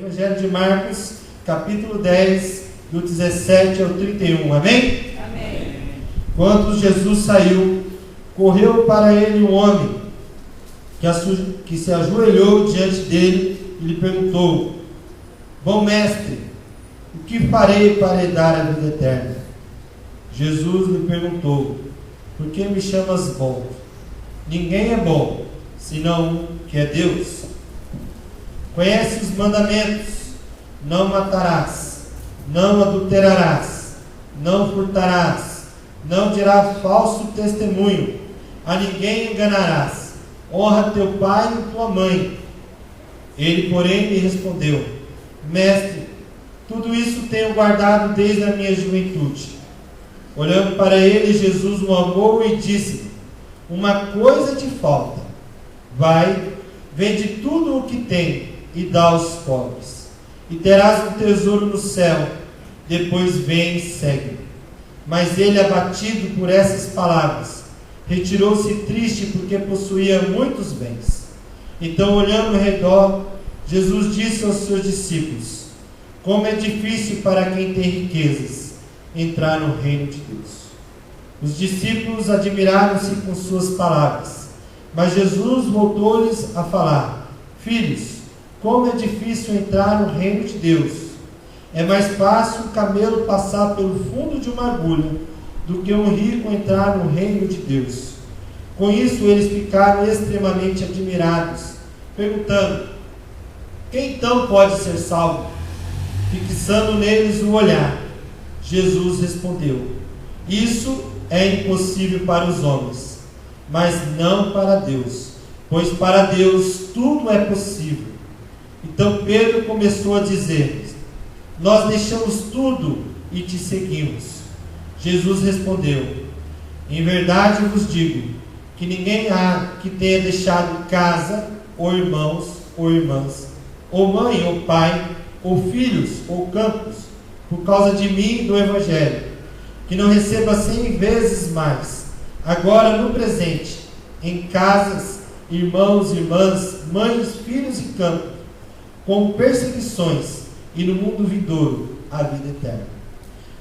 Evangelho de Marcos, capítulo 10, do 17 ao 31. Amém? Amém. Quando Jesus saiu, correu para ele um homem que se ajoelhou diante dele e lhe perguntou: Bom mestre, o que farei para herdar a vida eterna? Jesus lhe perguntou: Por que me chamas bom? Ninguém é bom, senão um que é Deus. Conhece os mandamentos: não matarás, não adulterarás, não furtarás, não dirás falso testemunho, a ninguém enganarás, honra teu pai e tua mãe. Ele, porém, lhe respondeu: Mestre, tudo isso tenho guardado desde a minha juventude. Olhando para ele, Jesus o amou e disse: Uma coisa te falta. Vai, vende tudo o que tem e dá aos pobres, e terás um tesouro no céu. Depois vem e segue-me. Mas ele, abatido por essas palavras, retirou-se triste, porque possuía muitos bens. Então, olhando ao redor, Jesus disse aos seus discípulos: Como é difícil para quem tem riquezas entrar no reino de Deus. Os discípulos admiraram-se com suas palavras, mas Jesus voltou-lhes a falar: Filhos, como é difícil entrar no reino de Deus. É mais fácil um camelo passar pelo fundo de uma agulha do que um rico entrar no reino de Deus. Com isso eles ficaram extremamente admirados, perguntando: Quem então pode ser salvo? Fixando neles o olhar, Jesus respondeu: Isso é impossível para os homens, mas não para Deus, pois para Deus tudo é possível. Então Pedro começou a dizer: Nós deixamos tudo e te seguimos. Jesus respondeu: Em verdade vos digo que ninguém há que tenha deixado casa, ou irmãos, ou irmãs, ou mãe, ou pai, ou filhos, ou campos, por causa de mim e do Evangelho, que não receba 100 vezes mais, agora no presente, em casas, irmãos, irmãs, mães, filhos e campos, com perseguições, e no mundo vindouro a vida eterna.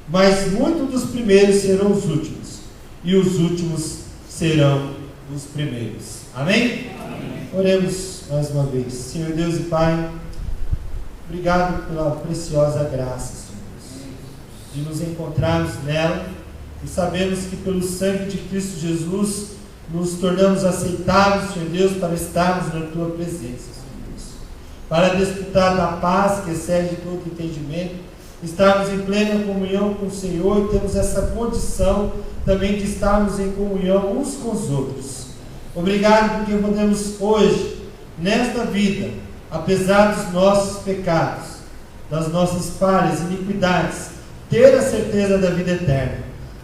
Mas muitos dos primeiros serão os últimos, e os últimos serão os primeiros. Amém? Amém. Oremos mais uma vez. Senhor Deus e Pai, obrigado pela preciosa graça, Senhor, de nos encontrarmos nela, e sabemos que pelo sangue de Cristo Jesus nos tornamos aceitáveis, Senhor Deus, para estarmos na Tua presença, Senhor Deus, para desfrutar da paz que excede todo entendimento, estarmos em plena comunhão com o Senhor, e temos essa condição também de estarmos em comunhão uns com os outros. Obrigado porque podemos hoje, nesta vida, apesar dos nossos pecados, das nossas falhas, iniquidades, ter a certeza da vida eterna.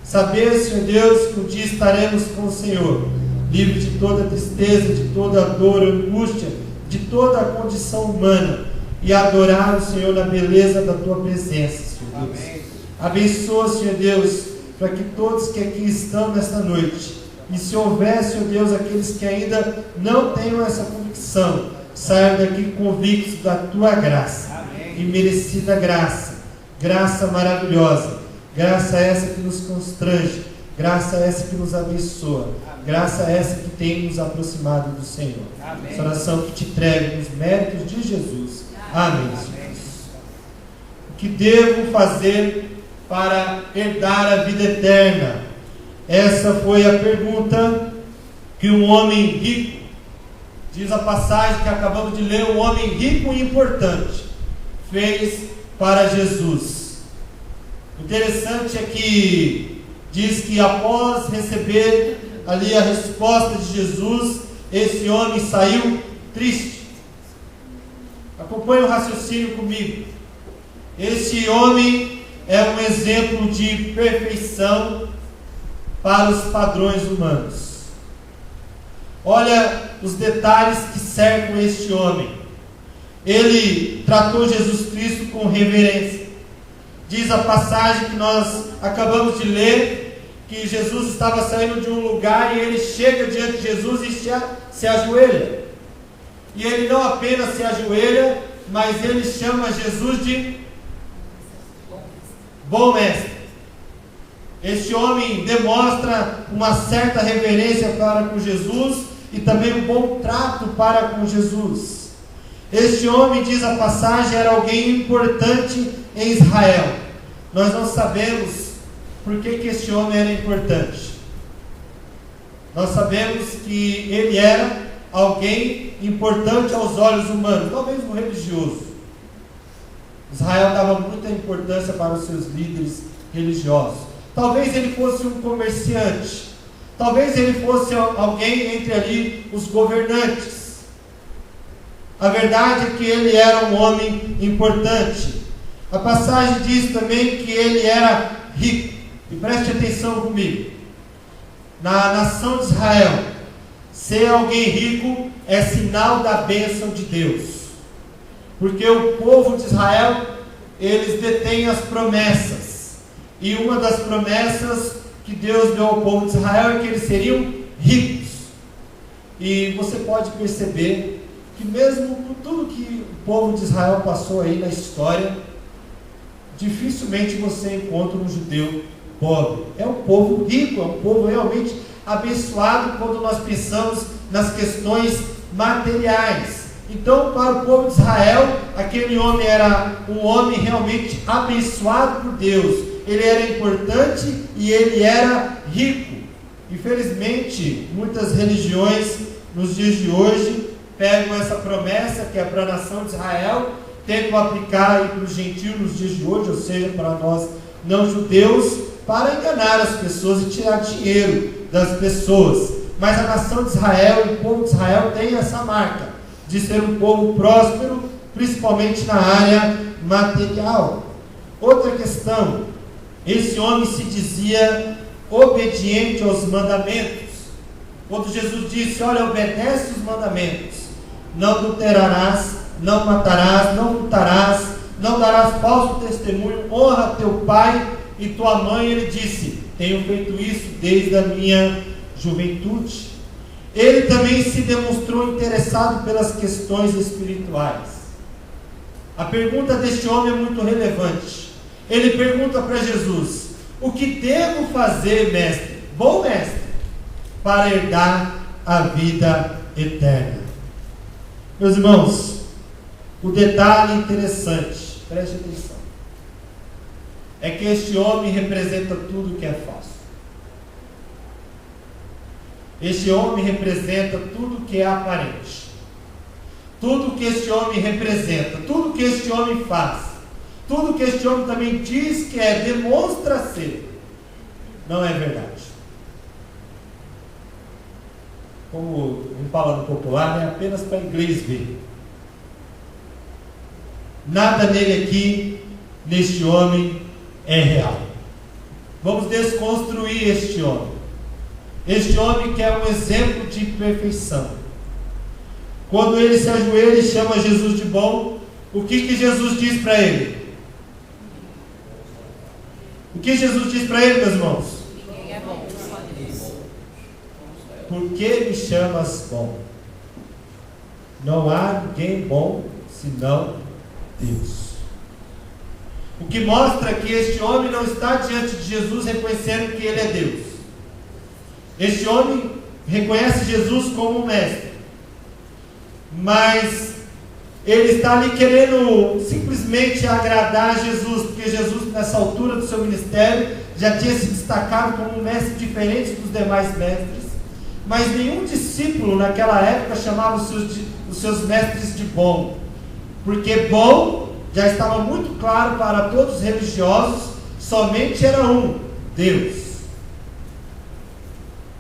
Saber, Senhor Deus, que um dia estaremos com o Senhor, livre de toda tristeza, de toda dor, angústia, de toda a condição humana, e adorar o Senhor na beleza da Tua presença, Senhor Deus. Amém. Abençoa, Senhor Deus, para que todos que aqui estão nesta noite, e se houver, Senhor Deus, aqueles que ainda não tenham essa convicção, saiam daqui convictos da Tua graça. Amém. E merecida graça, graça maravilhosa, graça essa que nos constrange, graça essa que nos abençoa, amém. Graça essa que tem nos aproximado do Senhor. Amém. Essa oração que te entrego nos méritos de Jesus. Amém. Amém. O que devo fazer para herdar a vida eterna? Essa foi a pergunta que um homem rico, diz a passagem que acabamos de ler, um homem rico e importante fez para Jesus. O interessante é que diz que após receber ali a resposta de Jesus, esse homem saiu triste. Acompanhe o raciocínio comigo. Esse homem é um exemplo de perfeição para os padrões humanos. Olha os detalhes que cercam este homem. Ele tratou Jesus Cristo com reverência. Diz a passagem que nós acabamos de ler, que Jesus estava saindo de um lugar e ele chega diante de Jesus e se ajoelha. E ele não apenas se ajoelha, mas ele chama Jesus de bom mestre. Este homem demonstra uma certa reverência para com Jesus e também um bom trato para com Jesus. Este homem, diz a passagem, era alguém importante em Israel. Nós não sabemos por que este homem era importante. Nós sabemos que ele era alguém importante aos olhos humanos, talvez um religioso. Israel dava muita importância para os seus líderes religiosos. Talvez ele fosse um comerciante. Talvez ele fosse alguém entre ali os governantes. A verdade é que ele era um homem importante. A passagem diz também que ele era rico. E preste atenção comigo. Na nação de Israel, ser alguém rico é sinal da bênção de Deus. Porque o povo de Israel, eles detêm as promessas. E uma das promessas que Deus deu ao povo de Israel é que eles seriam ricos. E você pode perceber que mesmo com tudo que o povo de Israel passou aí na história, dificilmente você encontra um judeu pobre. É um povo rico, é um povo realmente abençoado quando nós pensamos nas questões materiais. Então, para o povo de Israel, aquele homem era um homem realmente abençoado por Deus. Ele era importante e ele era rico. Infelizmente, muitas religiões nos dias de hoje pegam essa promessa que é para a nação de Israel, tentam aplicar para os gentios nos dias de hoje, ou seja, para nós não judeus, para enganar as pessoas e tirar dinheiro das pessoas. Mas a nação de Israel, o povo de Israel tem essa marca de ser um povo próspero, principalmente na área material. Outra questão, esse homem se dizia obediente aos mandamentos. Quando Jesus disse, olha, obedece os mandamentos, não adulterarás, não matarás, não furtarás, não darás falso testemunho, honra teu pai e tua mãe, ele disse, tenho feito isso desde a minha juventude. Ele também se demonstrou interessado pelas questões espirituais. A pergunta deste homem é muito relevante. Ele pergunta para Jesus, o que devo fazer, mestre, bom mestre, para herdar a vida eterna? Meus irmãos, o detalhe interessante, preste atenção, é que este homem representa tudo que é falso. Este homem representa tudo que é aparente. Tudo que este homem representa, tudo que este homem faz, tudo que este homem também diz que é, demonstra ser, não é verdade. Como em palavra popular, é apenas para inglês ver. Nada nele aqui, neste homem, é real. Vamos desconstruir este homem. Este homem que é um exemplo de perfeição. Quando ele se ajoelha e chama Jesus de bom, o que Jesus diz para ele? O que Jesus diz para ele, meus irmãos? Quem é bom? Por que me chamas bom? Não há ninguém bom senão Deus. O que mostra que este homem não está diante de Jesus reconhecendo que ele é Deus. Este homem reconhece Jesus como um mestre, mas ele está ali querendo simplesmente agradar a Jesus, porque Jesus nessa altura do seu ministério já tinha se destacado como um mestre diferente dos demais mestres, mas nenhum discípulo naquela época chamava os seus mestres de bom, porque bom já estava muito claro para todos os religiosos, somente era um, Deus.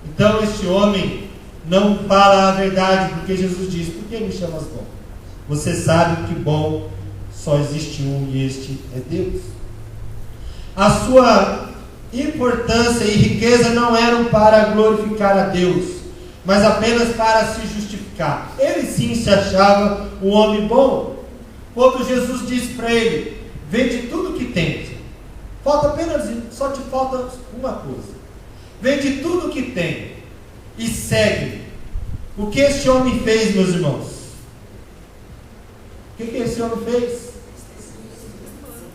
Então este homem não fala a verdade, porque Jesus diz, por que me chamas bom? Você sabe que bom só existe um, e este é Deus. A sua importância e riqueza não eram para glorificar a Deus, mas apenas para se justificar. Ele sim se achava um homem bom. Quando Jesus disse para ele, vende tudo que tem, falta apenas, só te falta uma coisa, vende tudo que tem e segue. O que este homem fez, meus irmãos? O que esse homem fez?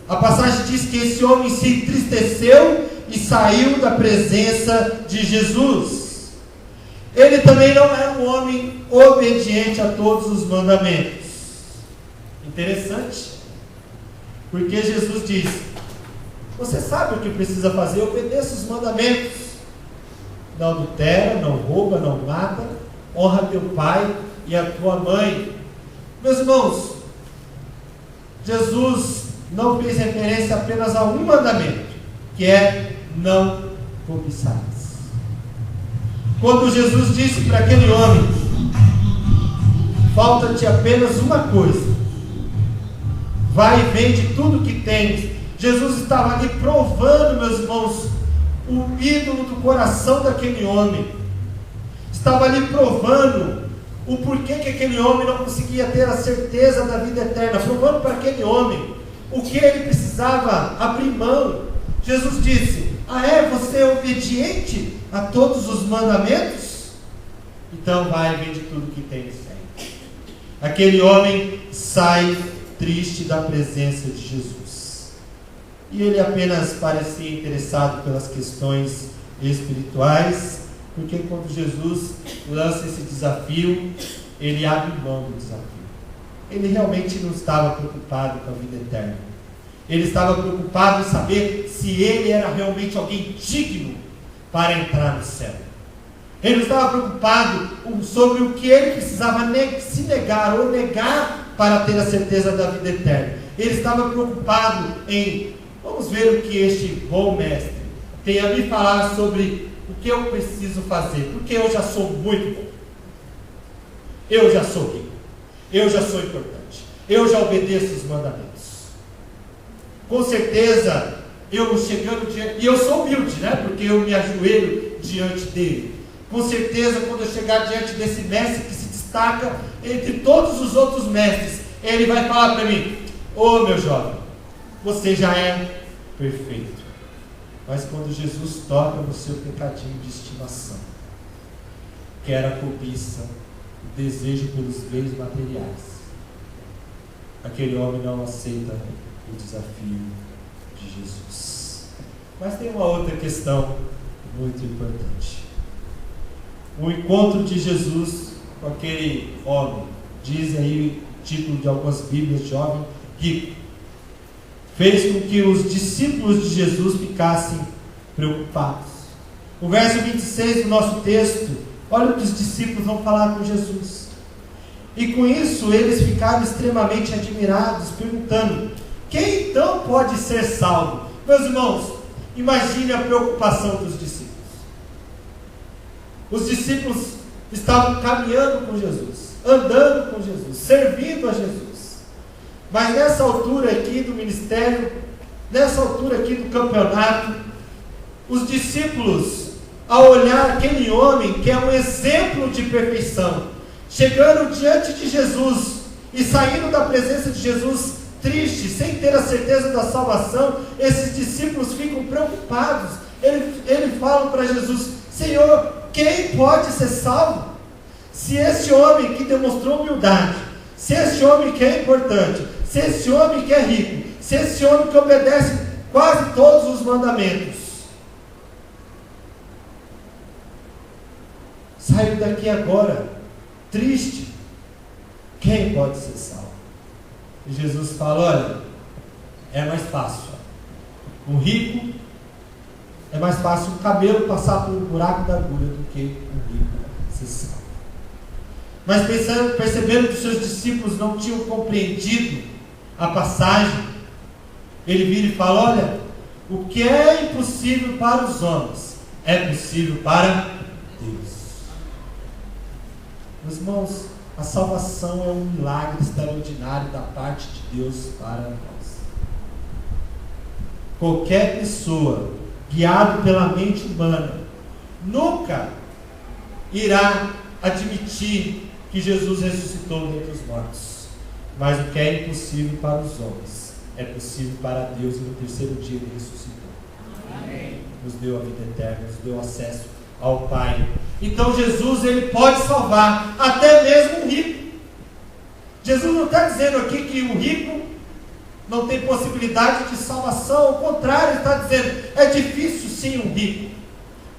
A passagem diz que esse homem se entristeceu e saiu da presença de Jesus. Ele também não era um homem obediente a todos os mandamentos. Interessante, porque Jesus diz: você sabe o que precisa fazer, obedeça os mandamentos. Não adultera, não rouba, não mata, honra teu pai e a tua mãe. Meus irmãos, Jesus não fez referência apenas a um mandamento, que é: não cobiçarás. Quando Jesus disse para aquele homem: falta-te apenas uma coisa, vai e vende tudo que tens. Jesus estava ali provando, meus irmãos, o ídolo do coração daquele homem. Estava ali provando o porquê que aquele homem não conseguia ter a certeza da vida eterna, provando para aquele homem o que ele precisava abrir mão. Jesus disse: você é obediente a todos os mandamentos? Então vai e vende tudo que tens. Aquele homem sai triste da presença de Jesus, e ele apenas parecia interessado pelas questões espirituais, porque quando Jesus lança esse desafio, ele abre mão do desafio. Ele realmente não estava preocupado com a vida eterna. Ele estava preocupado em saber se ele era realmente alguém digno para entrar no céu. Ele não estava preocupado sobre o que ele precisava se negar ou negar para ter a certeza da vida eterna. Ele estava preocupado em: vamos ver o que este bom mestre tem a me falar sobre o que eu preciso fazer, porque eu já sou muito bom, eu já sou rico, eu já sou importante, eu já obedeço os mandamentos. Com certeza, eu chegando diante, e eu sou humilde, porque eu me ajoelho diante dele. Com certeza, quando eu chegar diante desse mestre que se destaca entre todos os outros mestres, ele vai falar para mim: meu jovem, você já é perfeito. Mas quando Jesus toca no seu pecadinho de estimação, que era a cobiça, o desejo pelos bens materiais, aquele homem não aceita o desafio de Jesus. Mas tem uma outra questão muito importante. O encontro de Jesus com aquele homem, diz aí o título de algumas bíblias: jovem rico, fez com que os discípulos de Jesus ficassem preocupados. O verso 26 do nosso texto, olha o que os discípulos vão falar com Jesus. E com isso eles ficaram extremamente admirados, perguntando: quem então pode ser salvo? Meus irmãos, imagine a preocupação dos discípulos. Os discípulos estavam caminhando com Jesus, andando com Jesus, servindo a Jesus. Mas nessa altura aqui do ministério, nessa altura aqui do campeonato, os discípulos, ao olhar aquele homem que é um exemplo de perfeição, chegando diante de Jesus e saindo da presença de Jesus triste, sem ter a certeza da salvação, esses discípulos ficam preocupados. Eles falam para Jesus: Senhor, quem pode ser salvo? Se esse homem que demonstrou humildade, se esse homem que é importante, se esse homem que é rico, se esse homem que obedece quase todos os mandamentos, saiu daqui agora triste, quem pode ser salvo? E Jesus fala: olha, é mais fácil um rico, é mais fácil um camelo passar por um buraco da agulha do que um rico ser salvo. Mas percebendo que os seus discípulos não tinham compreendido a passagem, ele vira e fala: olha, o que é impossível para os homens é possível para Deus. Meus irmãos, a salvação é um milagre extraordinário da parte de Deus para nós. Qualquer pessoa guiado pela mente humana nunca irá admitir que Jesus ressuscitou dentre os mortos. Mas o que é impossível para os homens é possível para Deus, e no terceiro dia ele ressuscitou. Amém. Nos deu a vida eterna, nos deu acesso ao Pai. Então Jesus, ele pode salvar até mesmo um rico. Jesus não está dizendo aqui que o rico não tem possibilidade de salvação. Ao contrário, ele está dizendo, é difícil sim um rico,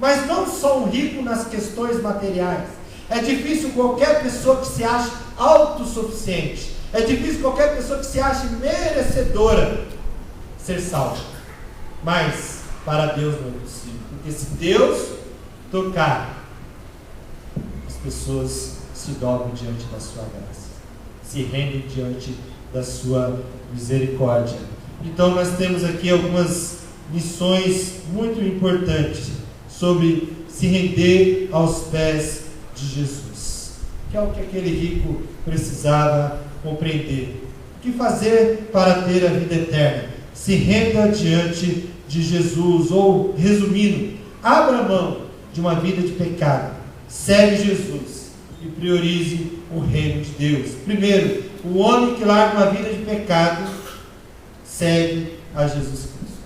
mas não só um rico nas questões materiais. É difícil qualquer pessoa que se ache autossuficiente, é difícil qualquer pessoa que se ache merecedora ser salva. Mas para Deus não é possível, porque se Deus tocar, as pessoas se dobram diante da sua graça, se rendem diante da sua misericórdia. Então nós temos aqui algumas lições muito importantes sobre se render aos pés de Jesus, que é o que aquele rico precisava compreender. O que fazer para ter a vida eterna? Se renda diante de Jesus, ou resumindo, abra mão de uma vida de pecado, segue Jesus e priorize o reino de Deus. Primeiro, o homem que larga uma vida de pecado segue a Jesus Cristo.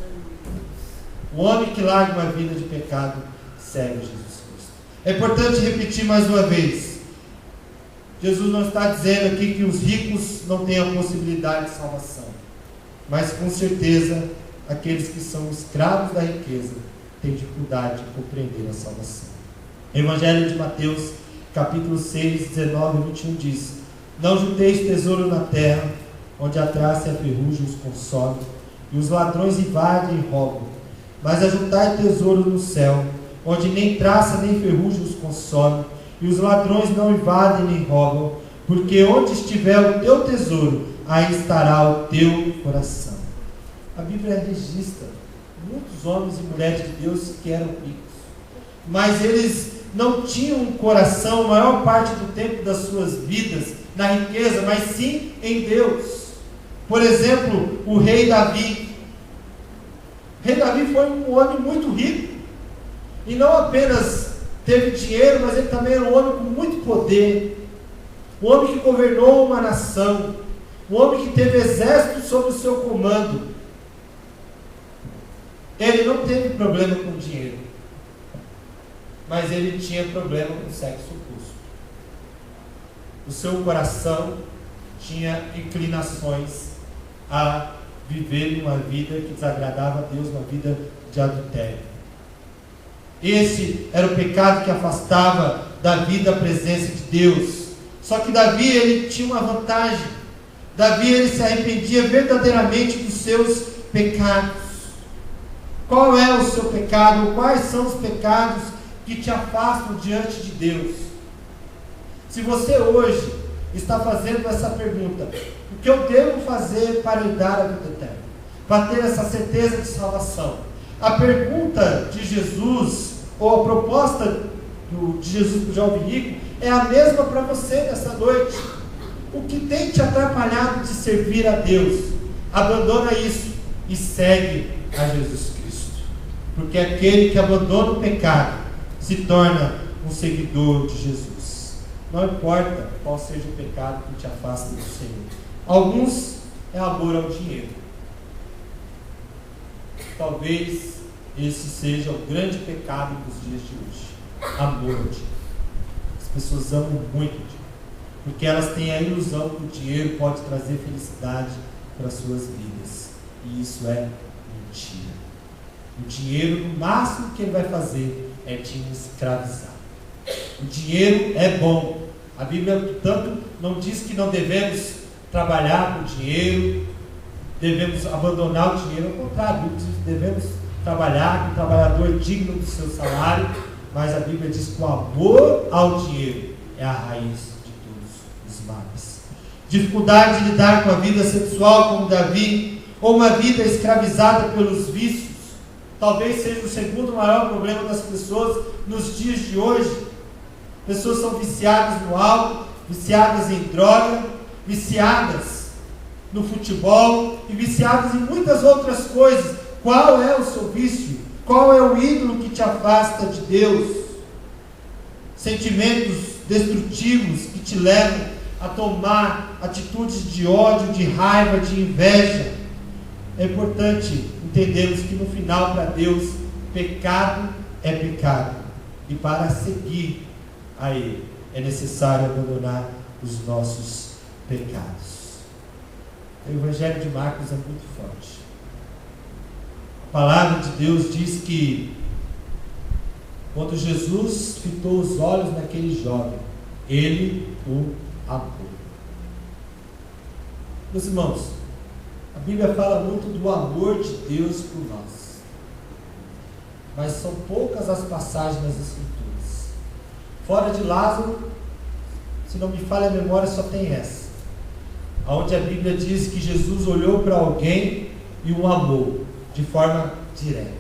O homem que larga uma vida de pecado segue a Jesus Cristo. É importante repetir mais uma vez. Jesus não está dizendo aqui que os ricos não têm a possibilidade de salvação, mas com certeza aqueles que são escravos da riqueza têm dificuldade de compreender a salvação. Evangelho de Mateus, capítulo 6, 19 e 21 diz: não junteis tesouro na terra, onde a traça e a ferrugem os consomem, e os ladrões invadem e roubam, mas ajuntai tesouro no céu, onde nem traça nem ferrugem os consomem, e os ladrões não invadem nem roubam, porque onde estiver o teu tesouro, aí estará o teu coração. A Bíblia registra muitos homens e mulheres de Deus que eram ricos, mas eles não tinham um coração, a maior parte do tempo das suas vidas, na riqueza, mas sim em Deus. Por exemplo, o rei Davi. O rei Davi foi um homem muito rico, e não apenas teve dinheiro, mas ele também era um homem com muito poder, um homem que governou uma nação, um homem que teve exército sob o seu comando. Ele não teve problema com dinheiro, mas ele tinha problema com o sexo oposto. O seu coração tinha inclinações a viver uma vida que desagradava a Deus, uma vida de adultério. Esse era o pecado que afastava Davi da presença de Deus. Só que Davi, ele tinha uma vantagem. Davi, ele se arrependia verdadeiramente dos seus pecados. Qual é o seu pecado? Quais são os pecados que te afastam diante de Deus? Se você hoje está fazendo essa pergunta, o que eu devo fazer para herdar a vida eterna? Para ter essa certeza de salvação? A pergunta de Jesus, ou a proposta de Jesus para o jovem rico, é a mesma para você nessa noite. O que tem te atrapalhado de servir a Deus? Abandona isso e segue a Jesus Cristo. Porque aquele que abandona o pecado se torna um seguidor de Jesus. Não importa qual seja o pecado que te afasta do Senhor. Alguns é amor ao dinheiro. Talvez esse seja o grande pecado dos dias de hoje. Amor ao dinheiro. As pessoas amam muito o dinheiro, porque elas têm a ilusão que o dinheiro pode trazer felicidade para as suas vidas. E isso é mentira. O dinheiro, no máximo que ele vai fazer é te escravizar. O dinheiro é bom. A Bíblia, portanto, não diz que não devemos trabalhar com dinheiro, devemos abandonar o dinheiro. Ao contrário, a Bíblia diz que devemos trabalhar, que o trabalhador é digno do seu salário, mas a Bíblia diz que o amor ao dinheiro é a raiz de todos os males. Dificuldade de lidar com a vida sexual como Davi, ou uma vida escravizada pelos vícios, talvez seja o segundo maior problema das pessoas nos dias de hoje. Pessoas são viciadas no álcool, viciadas em droga, viciadas no futebol e viciadas em muitas outras coisas. Qual é o seu vício? Qual é o ídolo que te afasta de Deus? Sentimentos destrutivos que te levam a tomar atitudes de ódio, de raiva, de inveja. É importante entendermos que no final, para Deus, pecado é pecado. E para seguir a Ele, é necessário abandonar os nossos pecados. O Evangelho de Marcos é muito forte. A palavra de Deus diz que quando Jesus fitou os olhos naquele jovem, ele o amou. Meus irmãos, a Bíblia fala muito do amor de Deus por nós, mas são poucas as passagens nas Escrituras. Fora de Lázaro, se não me falha a memória, só tem essa, onde a Bíblia diz que Jesus olhou para alguém e o amou de forma direta.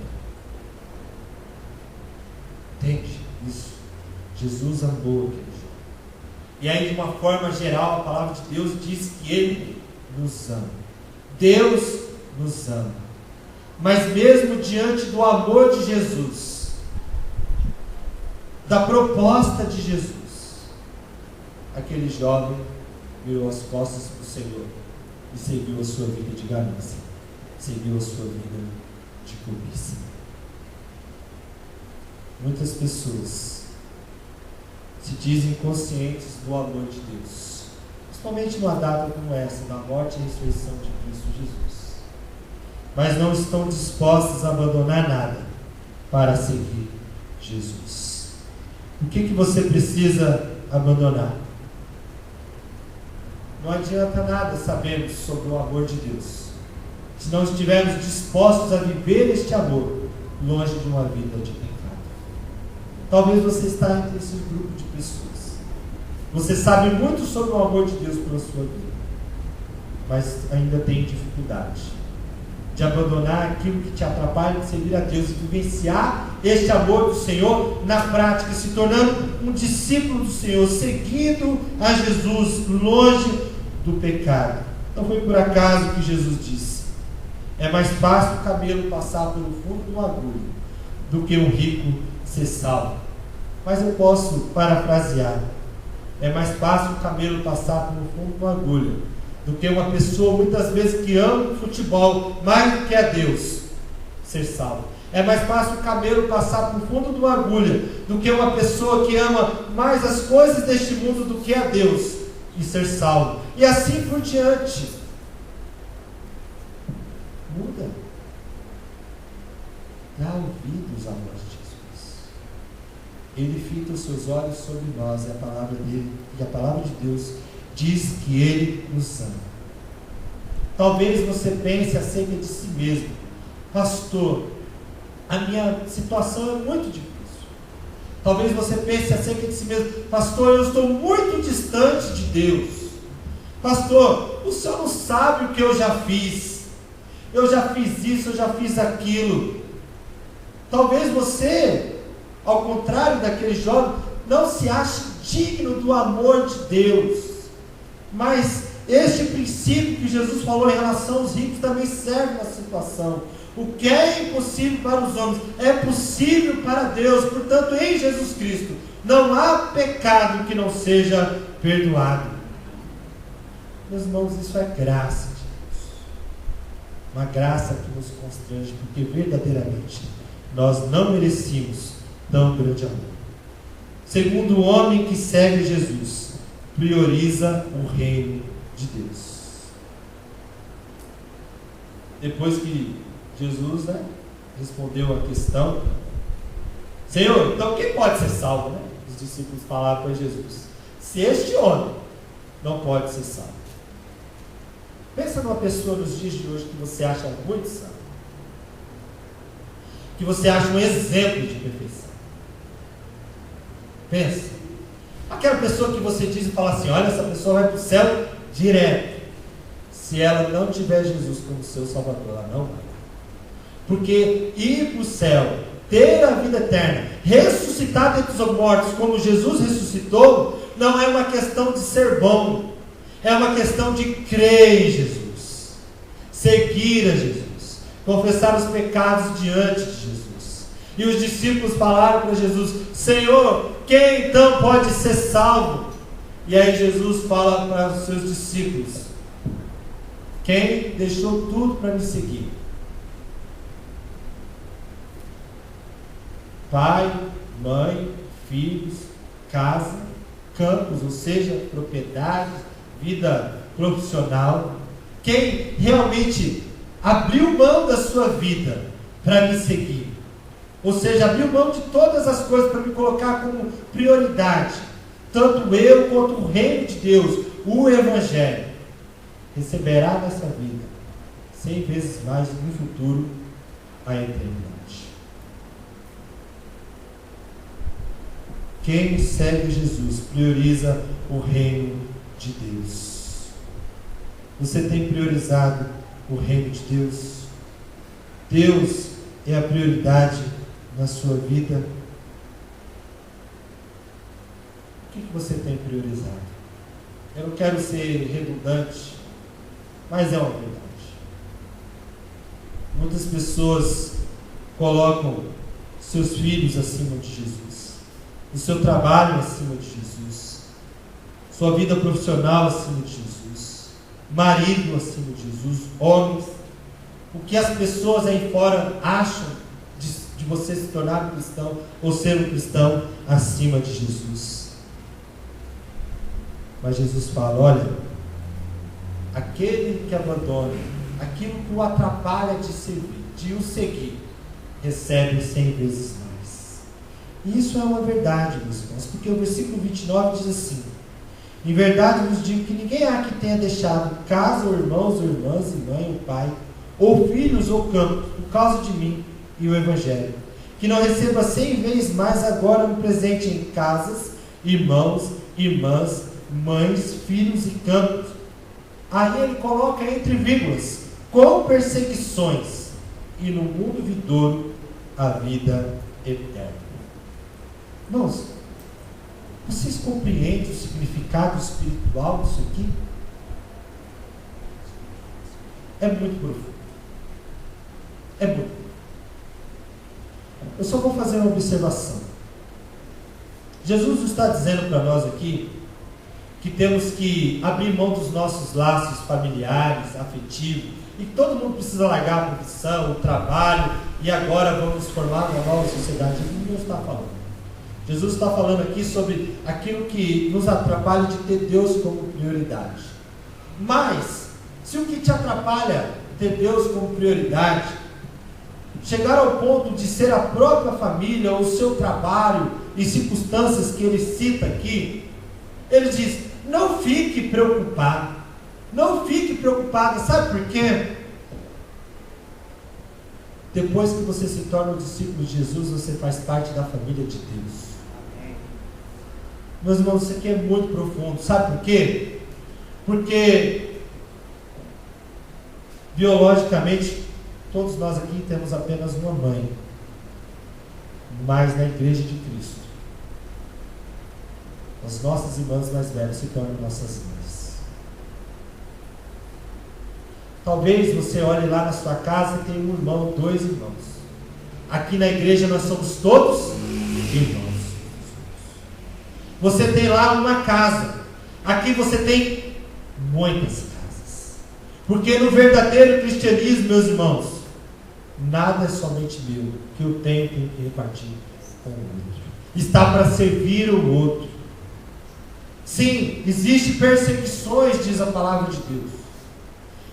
Entende isso? Jesus amou aquele jovem. E aí, de uma forma geral, a palavra de Deus diz que Ele nos ama. Deus nos ama. Mas mesmo diante do amor de Jesus, da proposta de Jesus, aquele jovem virou as costas para o Senhor e seguiu a sua vida de ganância, seguiu a sua vida de cobiça. Muitas pessoas se dizem conscientes do amor de Deus, principalmente numa data como essa, da morte e ressurreição de Cristo Jesus, mas não estão dispostas a abandonar nada para seguir Jesus. O que você precisa abandonar? Não adianta nada sabermos sobre o amor de Deus, se não estivermos dispostos a viver este amor longe de uma vida de pecado. Talvez você está entre esse grupo de pessoas. Você sabe muito sobre o amor de Deus pela sua vida, mas ainda tem dificuldade de abandonar aquilo que te atrapalha de servir a Deus e vivenciar este amor do Senhor na prática, se tornando um discípulo do Senhor, seguindo a Jesus, longe do pecado. Não foi por acaso que Jesus disse: é mais fácil o camelo passar pelo fundo de uma agulha do que um rico ser salvo. Mas eu posso parafrasear: é mais fácil o camelo passar pelo fundo de uma agulha do que uma pessoa, muitas vezes, que ama o futebol mais do que a Deus, ser salvo. É mais fácil o camelo passar pelo fundo de uma agulha do que uma pessoa que ama mais as coisas deste mundo do que a Deus e ser salvo. E assim por diante. Muda. Dá ouvidos à voz de Jesus. Ele fita os seus olhos sobre nós, e a palavra dele, e a palavra de Deus diz que Ele nos ama. Talvez você pense acerca de si mesmo: pastor, a minha situação é muito difícil. Talvez você pense acerca de si mesmo: pastor, eu estou muito distante de Deus. Pastor, o senhor não sabe o que eu já fiz. Eu já fiz isso, eu já fiz aquilo. Talvez você, ao contrário daquele jovem, não se ache digno do amor de Deus. Mas este princípio que Jesus falou em relação aos ricos também serve na situação. O que é impossível para os homens é possível para Deus. Portanto, em Jesus Cristo não há pecado que não seja perdoado. Meus irmãos, isso é graça de Deus. Uma graça que nos constrange, porque verdadeiramente nós não merecíamos tão grande amor. Segundo, o homem que segue Jesus prioriza o reino de Deus. Depois que Jesus respondeu a questão: Senhor, então quem pode ser salvo? Os discípulos falaram para Jesus: se este homem não pode ser salvo. Pensa numa pessoa nos dias de hoje que você acha muito salvo, que você acha um exemplo de perfeição. Pensa. Aquela pessoa que você diz e fala assim: olha, essa pessoa vai para o céu direto. Se ela não tiver Jesus como seu Salvador, ela não vai. Porque ir para o céu, ter a vida eterna, ressuscitar dentre os mortos como Jesus ressuscitou, não é uma questão de ser bom, é uma questão de crer em Jesus, seguir a Jesus, confessar os pecados diante de Jesus. E os discípulos falaram para Jesus: Senhor, quem então pode ser salvo? E aí Jesus fala para os seus discípulos: quem deixou tudo para me seguir, pai, mãe, filhos, casa, campos, ou seja, propriedades, vida profissional, quem realmente abriu mão da sua vida para me seguir, ou seja, abriu mão de todas as coisas para me colocar como prioridade, tanto eu quanto o reino de Deus, o Evangelho, receberá nessa vida 100 vezes mais no futuro a eternidade. Quem segue Jesus prioriza o reino de Deus. Você tem priorizado o reino de Deus? Deus é a prioridade na sua vida? O que você tem priorizado? Eu não quero ser redundante, mas é uma verdade. Muitas pessoas colocam seus filhos acima de Jesus, o seu trabalho acima de Jesus, sua vida profissional acima de Jesus, marido acima de Jesus, homens, o que as pessoas aí fora acham de você se tornar um cristão ou ser um cristão acima de Jesus. Mas Jesus fala: olha, aquele que abandona aquilo que o atrapalha de servir, de o seguir, recebe 100 vezes mais. E isso é uma verdade, meus irmãos, porque o versículo 29 diz assim: em verdade vos digo que ninguém há que tenha deixado casa, ou irmãos, ou irmãs, e mãe, ou pai, ou filhos, ou campos, por causa de mim e o Evangelho, que não receba 100 vezes mais agora no presente em casas, irmãos, irmãs, mães, filhos e campos. Aí ele coloca entre vírgulas: com perseguições, e no mundo vindouro a vida eterna. Irmãos, vocês compreendem o significado espiritual disso aqui? É muito profundo. É muito profundo. Eu só vou fazer uma observação. Jesus está dizendo para nós aqui que temos que abrir mão dos nossos laços familiares, afetivos, e que todo mundo precisa largar a profissão, o trabalho, e agora vamos formar uma nova sociedade. Ele não está falando. Jesus está falando aqui sobre aquilo que nos atrapalha de ter Deus como prioridade. Mas, se o que te atrapalha ter Deus como prioridade chegar ao ponto de ser a própria família, ou o seu trabalho e circunstâncias que ele cita aqui, ele diz: não fique preocupado, não fique preocupada. Sabe por quê? Depois que você se torna um discípulo de Jesus, você faz parte da família de Deus. Meus irmãos, isso aqui é muito profundo. Sabe por quê? Porque biologicamente todos nós aqui temos apenas uma mãe, mas na igreja de Cristo as nossas irmãs mais velhas se tornam nossas mães. Talvez você olhe lá na sua casa e tenha um irmão, 2 irmãos. Aqui na igreja nós somos todos irmãos. Você tem lá uma casa, aqui você tem muitas casas. Porque no verdadeiro cristianismo, meus irmãos, nada é somente meu, o que eu tenho que repartir com o outro. Está para servir o outro. Sim, existem perseguições, diz a palavra de Deus.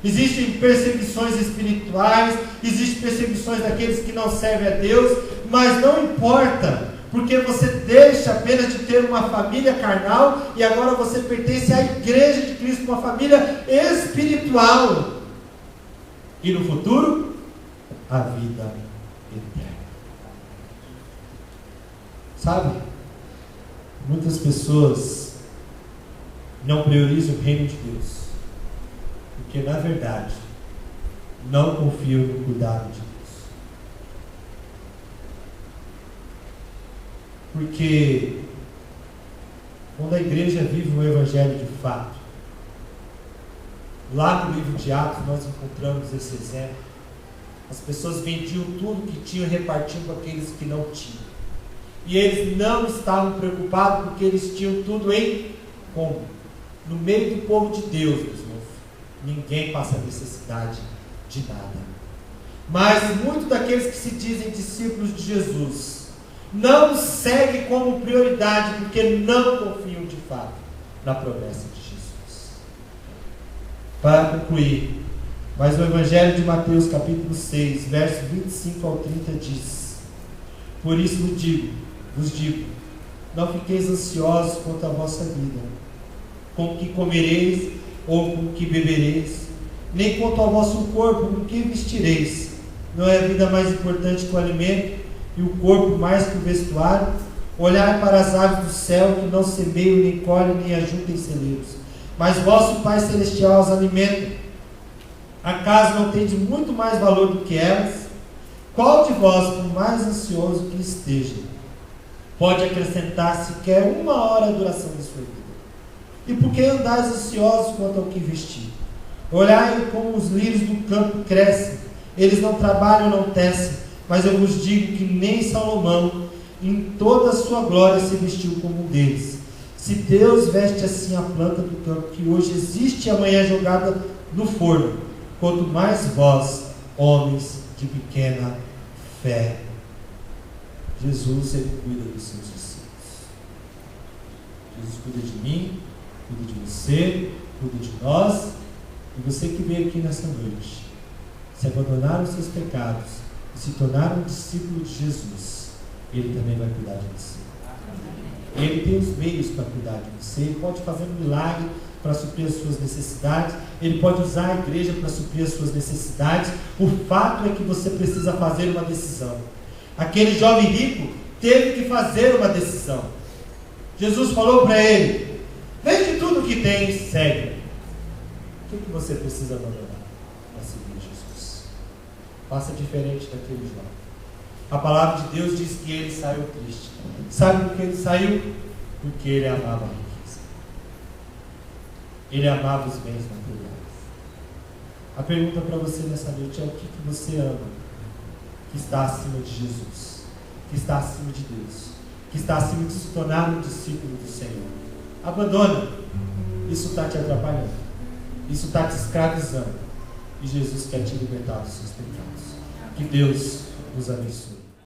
Existem perseguições espirituais, existem perseguições daqueles que não servem a Deus, mas não importa, porque você deixa apenas de ter uma família carnal e agora você pertence à igreja de Cristo, uma família espiritual. E no futuro, a vida eterna. Sabe? Muitas pessoas não priorizam o reino de Deus, porque na verdade não confiam no cuidado de Deus. Porque quando a igreja vive o Evangelho de fato, lá no livro de Atos nós encontramos esse exemplo. As pessoas vendiam tudo que tinham e repartiam com aqueles que não tinham. E eles não estavam preocupados porque eles tinham tudo em comum. No meio do povo de Deus, meus irmãos, ninguém passa necessidade de nada. Mas muitos daqueles que se dizem discípulos de Jesus não seguem como prioridade porque não confiam de fato na promessa de Jesus. para concluir, mas o Evangelho de Mateus, capítulo 6, versos 25 ao 30 diz: por isso vos digo, não fiqueis ansiosos quanto à vossa vida, com o que comereis ou com o que bebereis, nem quanto ao vosso corpo, com o que vestireis. Não é a vida mais importante que o alimento, e o corpo mais que o vestuário? Olhai para as aves do céu, que não semeiam, nem colhem, nem ajuntam em celeiros, mas vosso Pai Celestial as alimenta. Acaso não tendes muito mais valor do que elas? Qual de vós, por mais ansioso que esteja, pode acrescentar sequer uma hora à duração da sua vida? E por que andais ansiosos quanto ao que vestir? Olhai como os lírios do campo crescem, eles não trabalham, não tecem, mas eu vos digo que nem Salomão, em toda a sua glória, se vestiu como um deles. Se Deus veste assim a planta do campo, que hoje existe e amanhã é jogada no forno, quanto mais vós, homens de pequena fé. Jesus, Ele cuida dos seus discípulos. Jesus cuida de mim, cuida de você, cuida de nós. E você que veio aqui nessa noite, se abandonar os seus pecados e se tornar um discípulo de Jesus, Ele também vai cuidar de você. Ele tem os meios para cuidar de você. Ele pode fazer um milagre para suprir as suas necessidades. Ele pode usar a igreja para suprir as suas necessidades. O fato é que você precisa fazer uma decisão. Aquele jovem rico teve que fazer uma decisão. Jesus falou para ele: vende tudo o que tem e segue. O que você precisa abandonar para seguir Jesus? Faça diferente daquele jovem. A palavra de Deus diz que ele saiu triste. Sabe por que ele saiu? Porque ele amava a riqueza. Ele amava os bens materiais. A pergunta para você nessa noite é: o que você ama que está acima de Jesus, que está acima de Deus, que está acima de se tornar um discípulo do Senhor? Abandona. Isso está te atrapalhando, isso está te escravizando, e Jesus quer te libertar dos seus pecados. Que Deus nos abençoe.